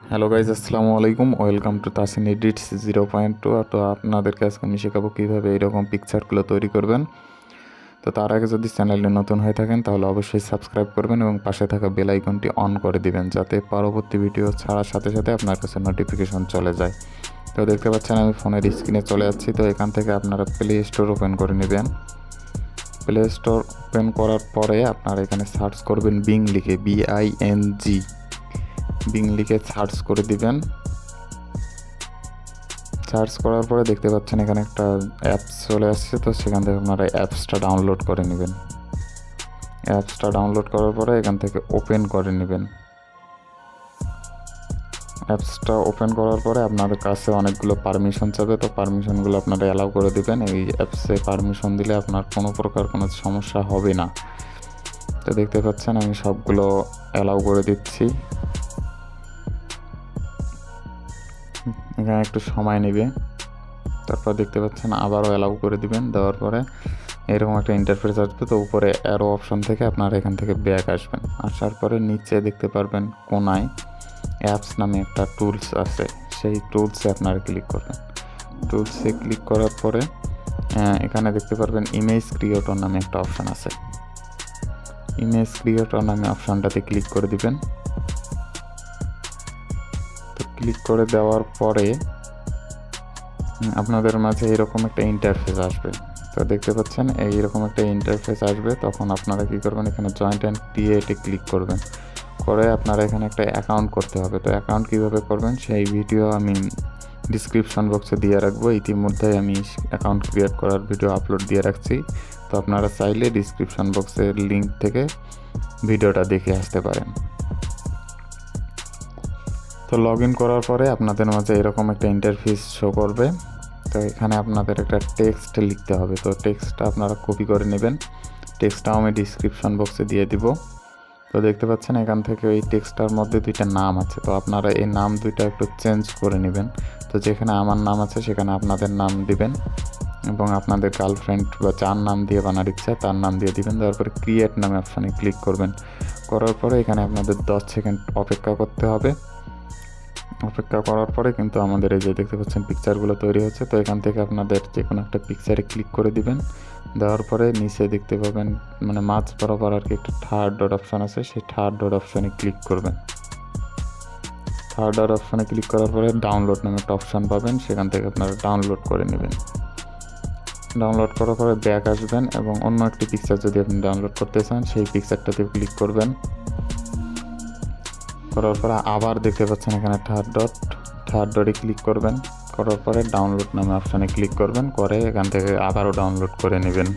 Hello guys, আসসালামু আলাইকুম। Welcome to Tasin edits 0.2। তো আপনাদেরকে আজকে আমি শেখাবো কীভাবে এরকম পিকচারগুলো তৈরি করবেন। তো তার আগে যদি চ্যানেলে নতুন হয়ে থাকেন তাহলে অবশ্যই সাবস্ক্রাইব করবেন এবং পাশে থাকা বেল আইকনটি অন করে দিবেন, যাতে পরবর্তী ভিডিও ছাড়ার সাথে সাথে আপনার কাছে নোটিফিকেশন চলে যায়। তো দেখতে পাচ্ছেন আমি ফোনের স্ক্রিনে চলে যাচ্ছি। তো এখান থেকে আপনারা প্লে স্টোর ওপেন করে নেবেন। প্লে স্টোর ওপেন করার পরে আপনারা এখানে সার্চ করবেন বিং লিখে, BING। বিং লিখে সার্চ করে দিবেন। সার্চ করার পরে দেখতে পাচ্ছেন এখানে একটা অ্যাপস চলে আসছে। তো সেখান থেকে আপনারা অ্যাপসটা ডাউনলোড করে নেবেন। অ্যাপসটা ডাউনলোড করার পরে এখান থেকে ওপেন করে নেবেন। অ্যাপসটা ওপেন করার পরে আপনাদের কাছে অনেকগুলো পারমিশন চাবে। তো পারমিশনগুলো আপনারা অ্যালাউ করে দেবেন। এই অ্যাপসে পারমিশন দিলে আপনার কোনো প্রকার কোনো সমস্যা হবে না। তো দেখতে পাচ্ছেন আমি সবগুলো অ্যালাউ করে দিচ্ছি। এখানে একটু সময় নেবে। তারপর দেখতে পাচ্ছেন আবারও অ্যালাউ করে দিবেন। দেওয়ার পরে এরকম একটা ইন্টারফেস আসবে। তো উপরে অ্যারো অপশন থেকে আপনারা এখান থেকে ব্যাক আসবেন। আসার পরে নিচে দেখতে পারবেন কোনায় অ্যাপস নামে একটা টুলস আছে, সেই টুলসে আপনারা ক্লিক করবেন। টুলসে ক্লিক করার পরে এখানে দেখতে পারবেন ইমেজ ক্রিয়েটর নামে একটা অপশান আছে। ইমেজ ক্রিয়েটর নামে অপশানটাতে ক্লিক করে দিবেন। তো ক্লিক করে দেওয়ার পরে আপনাদের মাঝে এরকম একটা ইন্টারফেস আসবে। তো দেখতে পাচ্ছেন এইরকম একটা ইন্টারফেস আসবে। তখন আপনারা কী করবেন, এখানে জয়েন্ট অ্যান্ড ক্রিয়েটে ক্লিক করবেন। করে আপনারা এখানে একটা অ্যাকাউন্ট করতে হবে। তো অ্যাকাউন্ট কীভাবে করবেন সেই ভিডিও আমি ডিসক্রিপশন বক্সে দিয়ে রাখবো। ইতিমধ্যে আমি অ্যাকাউন্ট ক্রিয়েট করার ভিডিও আপলোড দিয়ে রাখছি। তো আপনারা চাইলে ডিসক্রিপশন বক্সের লিঙ্ক থেকে ভিডিওটা দেখে আসতে পারেন। তো লগ ইন করার পরে আপনাদের মাঝে এরকম একটা ইন্টারফেস শো করবে। তো এখানে আপনাদের একটা টেক্সট লিখতে হবে। তো টেক্সটটা আপনারা কপি করে নেবেন। টেক্সটটাও আমি ডিসক্রিপশন বক্সে দিয়ে দিব। তো দেখতে পাচ্ছেন এখান থেকে এই টেক্সটটার মধ্যে দুইটা নাম আছে। তো আপনারা এই নাম দুইটা একটু চেঞ্জ করে নেবেন। তো যেখানে আমার নাম আছে সেখানে আপনাদের নাম দিবেন এবং আপনাদের গার্লফ্রেন্ড বা যার নাম দিয়ে বানার ইচ্ছা তার নাম দিয়ে দিবেন। দেওয়ার পরে ক্রিয়েট নামে অপশানে ক্লিক করবেন। করার পরে এখানে আপনাদের 10 সেকেন্ড অপেক্ষা করতে হবে। অপেক্ষা করার পরে কিন্তু আমাদের এই যে দেখতে পাচ্ছেন পিকচারগুলো তৈরি হচ্ছে। তো এখান থেকে আপনাদের যে কোনো একটা পিকচারে ক্লিক করে দিবেন। দেওয়ার পরে নিচে দেখতে পাবেন মানে মাঝ বরাবর আর কি একটা থার্ড ডট অপশান আছে, সেই থার্ড ডট অপশানে ক্লিক করবেন। থার্ড ডট অপশানে ক্লিক করার পরে ডাউনলোড নামে একটা অপশান পাবেন, সেখান থেকে আপনারা ডাউনলোড করে নেবেন। ডাউনলোড করার পরে ব্যাক আসবেন এবং অন্য একটি পিকচার যদি আপনি ডাউনলোড করতে চান সেই পিকচারটাতে ক্লিক করবেন। করার পরে আবার দেখতে পাচ্ছেন এখানে থার্ড ডটে ক্লিক করবেন। করার পরে ডাউনলোড নামে অপশানে ক্লিক করবেন। করে এখান থেকে আবারও ডাউনলোড করে নেবেন।